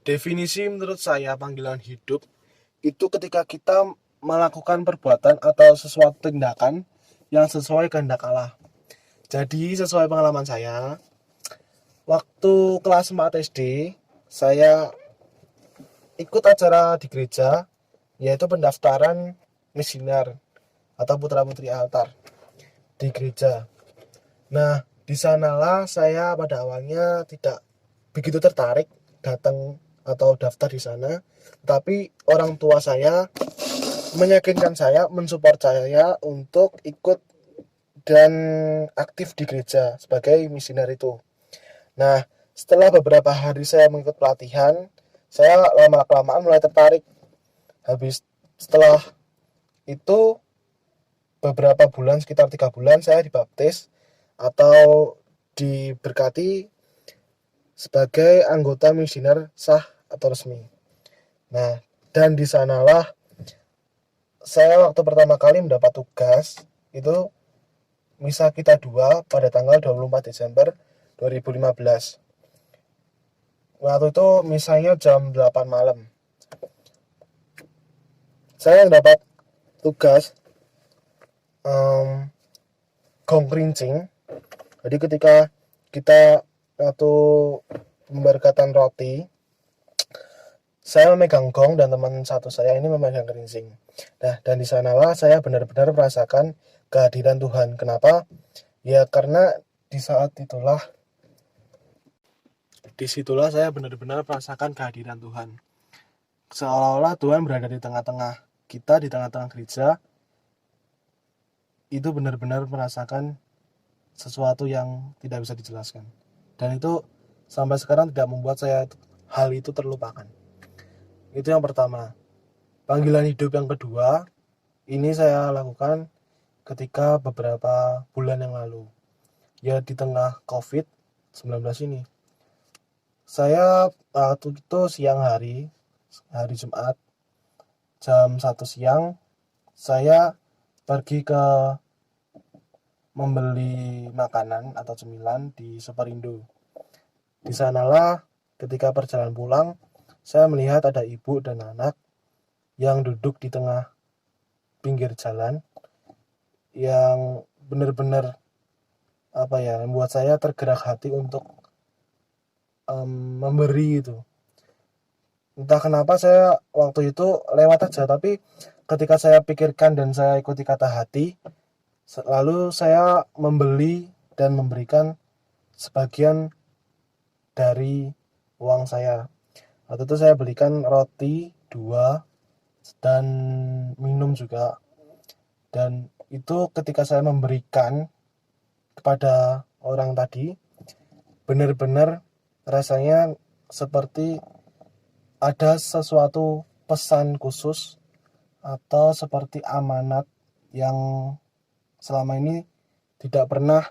Definisi menurut saya panggilan hidup itu ketika kita melakukan perbuatan atau sesuatu tindakan yang sesuai kehendak Allah. Jadi sesuai pengalaman saya, waktu kelas 4 SD, saya ikut acara di gereja, yaitu pendaftaran misinar atau putra-putri altar di gereja. Nah, di sanalah saya pada awalnya tidak begitu tertarik datang atau daftar di sana, tapi orang tua saya meyakinkan saya, mensupport saya untuk ikut dan aktif di gereja sebagai misioner itu. Nah, setelah beberapa hari saya mengikut pelatihan, saya lama-kelamaan mulai tertarik. Habis setelah itu beberapa bulan, sekitar 3 bulan, saya dibaptis atau diberkati sebagai anggota misioner sah atau resmi. Nah, dan di sanalah saya waktu pertama kali mendapat tugas itu misa kita 2 pada tanggal 24 Desember 2015. Waktu itu misanya jam 8 malam. Saya mendapat tugas gong rincing. Jadi ketika kita waktu pemberkatan roti, saya memegang gong dan teman satu saya ini memegang rincing. Nah, dan di sanalah saya benar-benar merasakan kehadiran Tuhan. Kenapa? Ya karena disitulah saya benar-benar merasakan kehadiran Tuhan. Seolah-olah Tuhan berada di tengah-tengah kita, di tengah-tengah gereja. Itu benar-benar merasakan sesuatu yang tidak bisa dijelaskan. Dan itu sampai sekarang tidak membuat saya hal itu terlupakan. Itu yang pertama. Panggilan hidup yang kedua, ini saya lakukan ketika beberapa bulan yang lalu. Ya di tengah COVID-19 ini. Saya waktu itu siang hari Jumat, jam 1 siang, saya pergi ke membeli makanan atau cemilan di Superindo. Di sanalah ketika perjalanan pulang, saya melihat ada ibu dan anak yang duduk di tengah pinggir jalan yang benar-benar membuat saya tergerak hati untuk memberi itu. Entah kenapa saya waktu itu lewat aja, tapi ketika saya pikirkan dan saya ikuti kata hati, lalu saya membeli dan memberikan sebagian dari uang saya. Waktu itu saya belikan roti 2 dan minum juga. Dan itu ketika saya memberikan kepada orang tadi, benar-benar rasanya seperti ada sesuatu pesan khusus atau seperti amanat yang selama ini tidak pernah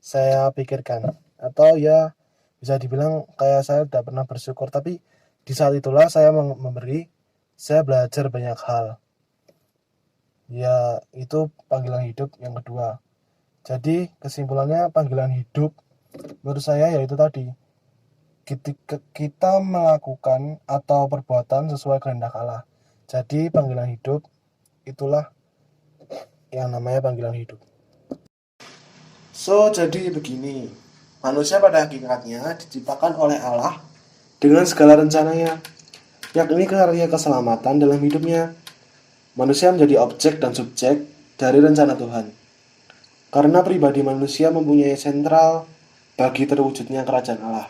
saya pikirkan, atau ya bisa dibilang kayak saya tidak pernah bersyukur. Tapi di saat itulah saya memberi, saya belajar banyak hal. Ya itu panggilan hidup yang kedua. Jadi kesimpulannya panggilan hidup menurut saya yaitu tadi, kita melakukan atau perbuatan sesuai kehendak Allah. Jadi panggilan hidup itulah yang namanya panggilan hidup. Jadi begini, manusia pada hakikatnya diciptakan oleh Allah dengan segala rencananya, yakni karya keselamatan dalam hidupnya. Manusia menjadi objek dan subjek dari rencana Tuhan. Karena pribadi manusia mempunyai sentral bagi terwujudnya kerajaan Allah.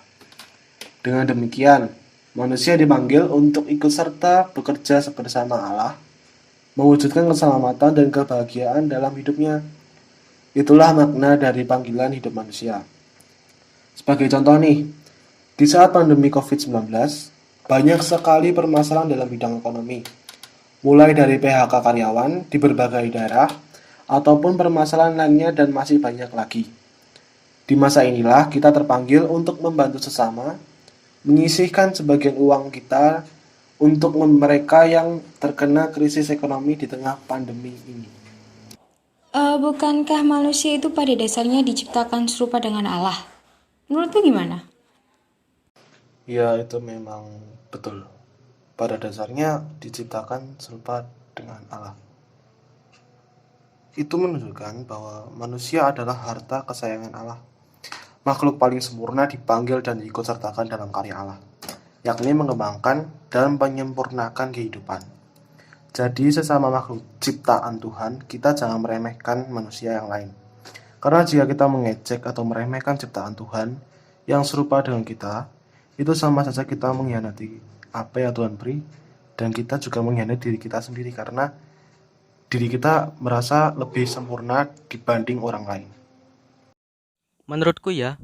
Dengan demikian, manusia dipanggil untuk ikut serta bekerja bersama Allah, mewujudkan keselamatan dan kebahagiaan dalam hidupnya. Itulah makna dari panggilan hidup manusia. Sebagai contoh nih, di saat pandemi COVID-19, banyak sekali permasalahan dalam bidang ekonomi. Mulai dari PHK karyawan di berbagai daerah, ataupun permasalahan lainnya dan masih banyak lagi. Di masa inilah kita terpanggil untuk membantu sesama, menyisihkan sebagian uang kita untuk mereka yang terkena krisis ekonomi di tengah pandemi ini. Bukankah manusia itu pada dasarnya diciptakan serupa dengan Allah? Menurutmu gimana? Ya, itu memang betul. Pada dasarnya diciptakan serupa dengan Allah. Itu menunjukkan bahwa manusia adalah harta kesayangan Allah. Makhluk paling sempurna dipanggil dan diikutsertakan dalam karya Allah, yakni mengembangkan dan menyempurnakan kehidupan. Jadi sesama makhluk ciptaan Tuhan, kita jangan meremehkan manusia yang lain. Karena jika kita mengejek atau meremehkan ciptaan Tuhan yang serupa dengan kita, itu sama saja kita mengkhianati apa yang Tuhan beri, dan kita juga mengkhianati diri kita sendiri karena diri kita merasa lebih sempurna dibanding orang lain. Menurutku ya,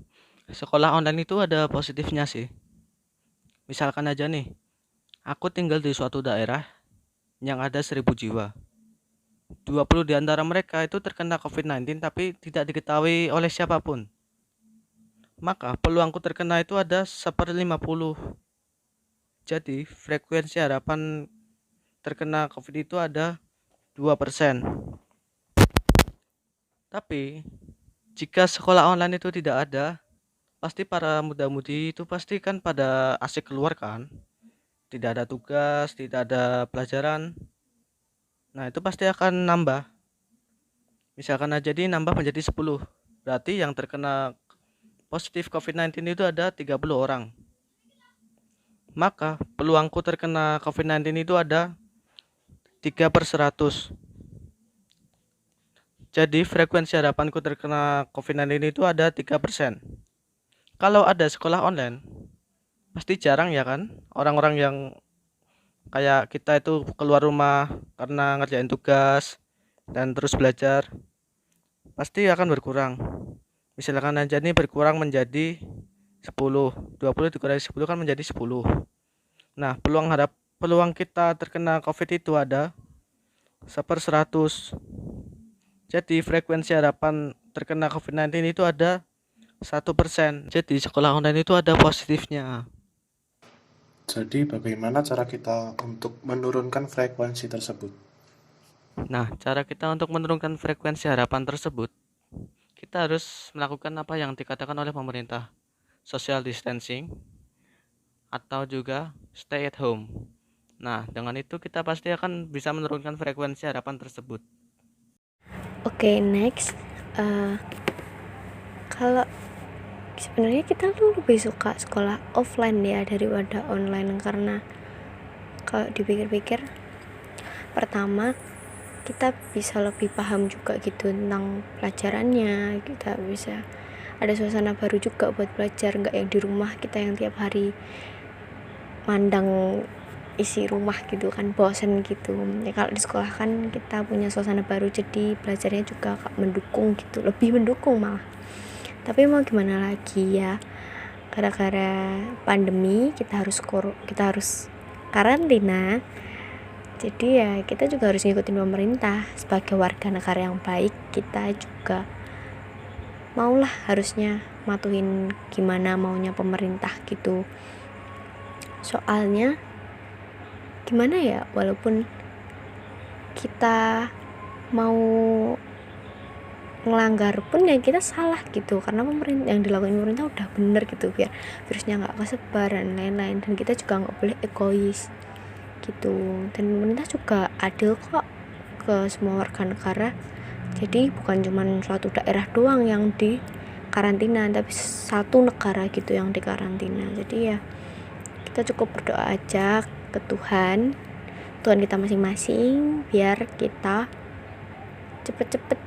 sekolah online itu ada positifnya sih. Misalkan aja nih, aku tinggal di suatu daerah yang ada 1.000 jiwa. 20 di antara mereka itu terkena COVID-19 tapi tidak diketahui oleh siapapun. Maka peluangku terkena itu ada 1/50. Jadi frekuensi harapan terkena COVID itu ada 2%. Tapi jika sekolah online itu tidak ada, pasti para muda-mudi itu pasti kan pada asik keluar kan. Tidak ada tugas, tidak ada pelajaran. Nah, itu pasti akan nambah. Misalkan aja jadi nambah menjadi 10. Berarti yang terkena positif COVID-19 itu ada 30 orang. Maka peluangku terkena COVID-19 itu ada 3/100. Jadi frekuensi harapanku terkena COVID-19 itu ada 3%. Kalau ada sekolah online, pasti jarang ya kan orang-orang yang kayak kita itu keluar rumah karena ngerjain tugas dan terus belajar, pasti akan berkurang. Misalkan aja nih berkurang menjadi 10, 20 dikurangi 10 kan menjadi 10. Nah, peluang kita terkena COVID itu ada 1/100. Jadi frekuensi harapan terkena COVID-19 itu ada 1%. Jadi sekolah online itu ada positifnya. Jadi bagaimana cara kita untuk menurunkan frekuensi tersebut? Nah, cara kita untuk menurunkan frekuensi harapan tersebut, kita harus melakukan apa yang dikatakan oleh pemerintah, social distancing, atau juga stay at home. Nah, dengan itu kita pasti akan bisa menurunkan frekuensi harapan tersebut. Oke, next. Kalau sebenarnya kita tuh lebih suka sekolah offline ya daripada online, karena kalau dipikir-pikir, pertama kita bisa lebih paham juga gitu tentang pelajarannya, kita bisa ada suasana baru juga buat belajar, nggak yang di rumah kita yang tiap hari mandang isi rumah gitu kan, bosen gitu ya. Kalau di sekolah kan kita punya suasana baru, jadi belajarnya juga mendukung gitu, lebih mendukung malah. Tapi mau gimana lagi ya, gara-gara pandemi kita harus karantina. Jadi ya kita juga harus ngikutin pemerintah. Sebagai warga negara yang baik, kita juga maulah harusnya matuhin gimana maunya pemerintah gitu. Soalnya gimana ya, walaupun kita mau ngelanggar pun ya kita salah gitu, karena pemerintah yang dilakukan pemerintah udah bener gitu, biar virusnya nggak kesebar dan lain-lain. Dan kita juga nggak boleh egois gitu, dan pemerintah juga adil kok ke semua warga negara. Jadi bukan cuma suatu daerah doang yang di karantina, tapi satu negara gitu yang di karantina. Jadi ya kita cukup berdoa aja ke Tuhan kita masing-masing, biar kita cepet-cepet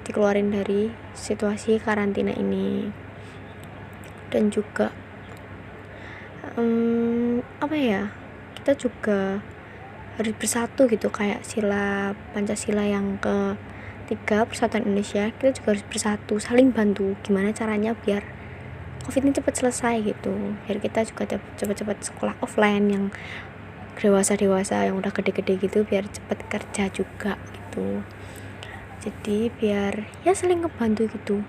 dikeluarin dari situasi karantina ini. Dan juga apa ya, kita juga harus bersatu gitu, kayak sila Pancasila yang ke-3, Persatuan Indonesia. Kita juga harus bersatu, saling bantu gimana caranya biar COVID ini cepat selesai gitu, biar kita juga cepat-cepat sekolah offline, yang dewasa yang udah gede-gede gitu biar cepet kerja juga gitu. Jadi biar ya saling ngebantu gitu.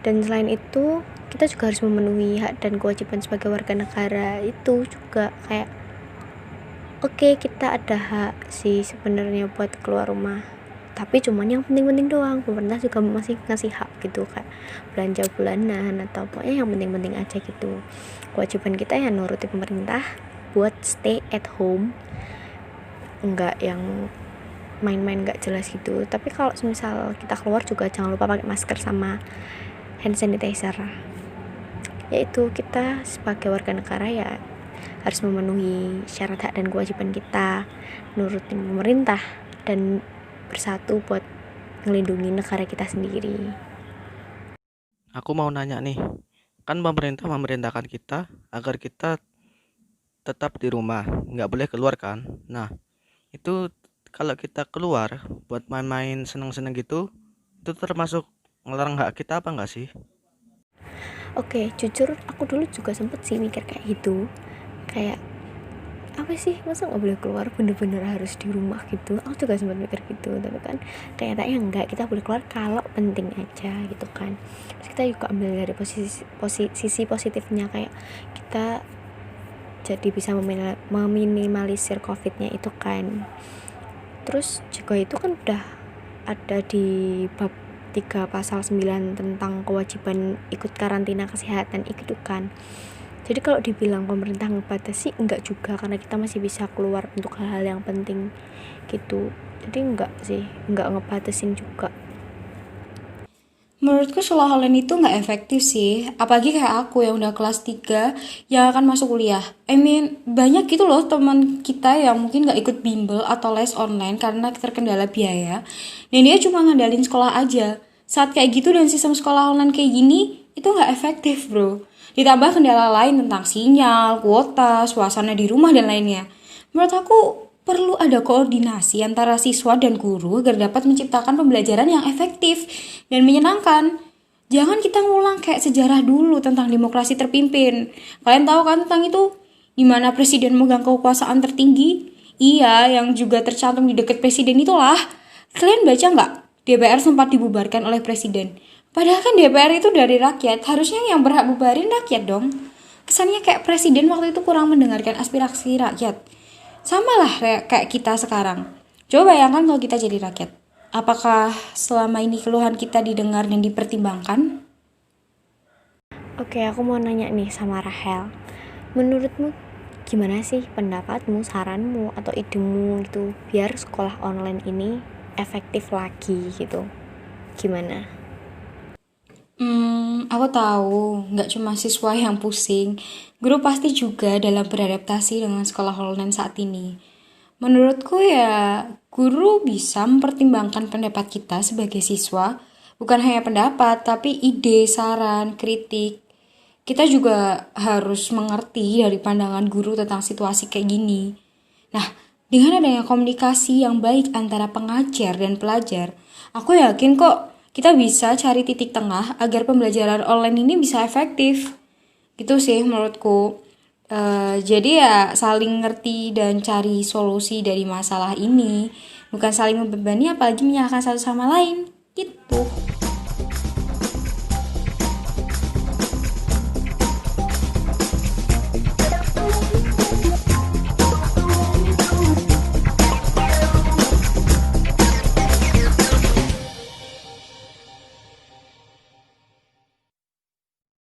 Dan selain itu kita juga harus memenuhi hak dan kewajiban sebagai warga negara itu juga, kayak oke, kita ada hak sih sebenarnya buat keluar rumah, tapi cuman yang penting-penting doang. Pemerintah juga masih ngasih hak gitu, kayak belanja bulanan atau pokoknya yang penting-penting aja gitu. Kewajiban kita ya nuruti pemerintah buat stay at home, enggak yang main-main nggak jelas gitu. Tapi kalau misal kita keluar juga jangan lupa pakai masker sama hand sanitizer. Yaitu kita sebagai warga negara ya harus memenuhi syarat hak dan kewajiban kita, nurutin pemerintah dan bersatu buat ngelindungi negara kita sendiri. Aku mau nanya nih, kan pemerintah memerintahkan kita agar kita tetap di rumah, nggak boleh keluar kan? Nah, itu kalau kita keluar buat main-main seneng-seneng gitu, itu termasuk ngelarang hak kita apa nggak sih? Oke, jujur aku dulu juga sempet sih mikir kayak gitu, kayak apa sih, masa nggak boleh keluar, bener-bener harus di rumah gitu. Aku juga sempat mikir gitu, tapi kan ternyata ya enggak, kita boleh keluar kalau penting aja gitu kan. Terus kita juga ambil dari sisi positifnya, kayak kita jadi bisa meminimalisir covidnya itu kan. Terus juga itu kan udah ada di bab 3 pasal 9 tentang kewajiban ikut karantina kesehatan itu kan. Jadi kalau dibilang pemerintah ngebatasi, enggak juga, karena kita masih bisa keluar untuk hal-hal yang penting gitu. Jadi enggak sih, enggak ngebatasin juga. Menurutku sekolah online itu nggak efektif sih, apalagi kayak aku yang udah kelas 3 yang akan masuk kuliah. Banyak gitu loh teman kita yang mungkin nggak ikut bimbel atau les online karena terkendala biaya, dan dia cuma ngandalin sekolah aja. Saat kayak gitu dan sistem sekolah online kayak gini, itu nggak efektif bro. Ditambah kendala lain tentang sinyal, kuota, suasana di rumah, dan lainnya. Menurut aku, perlu ada koordinasi antara siswa dan guru agar dapat menciptakan pembelajaran yang efektif dan menyenangkan. Jangan kita ngulang kayak sejarah dulu tentang demokrasi terpimpin. Kalian tahu kan tentang itu? Di mana presiden memegang kekuasaan tertinggi? Iya, yang juga tercantum di dekat presiden itulah. Kalian baca nggak? DPR sempat dibubarkan oleh presiden. Padahal kan DPR itu dari rakyat, harusnya yang berhak bubarin rakyat dong. Kesannya kayak presiden waktu itu kurang mendengarkan aspirasi rakyat. Sama lah kayak kita sekarang. Coba bayangkan kalau kita jadi rakyat. Apakah selama ini keluhan kita didengar dan dipertimbangkan? Oke, aku mau nanya nih sama Rahel. Menurutmu gimana sih pendapatmu, saranmu, atau idemu gitu biar sekolah online ini efektif lagi gitu? Gimana? Aku tahu, nggak cuma siswa yang pusing, guru pasti juga dalam beradaptasi dengan sekolah online saat ini. Menurutku ya, guru bisa mempertimbangkan pendapat kita sebagai siswa, bukan hanya pendapat, tapi ide, saran, kritik. Kita juga harus mengerti dari pandangan guru tentang situasi kayak gini. Nah, dengan adanya komunikasi yang baik antara pengajar dan pelajar, aku yakin kok kita bisa cari titik tengah agar pembelajaran online ini bisa efektif. Gitu sih menurutku. Jadi ya saling ngerti dan cari solusi dari masalah ini. Bukan saling membebani apalagi menyalahkan satu sama lain. Gitu.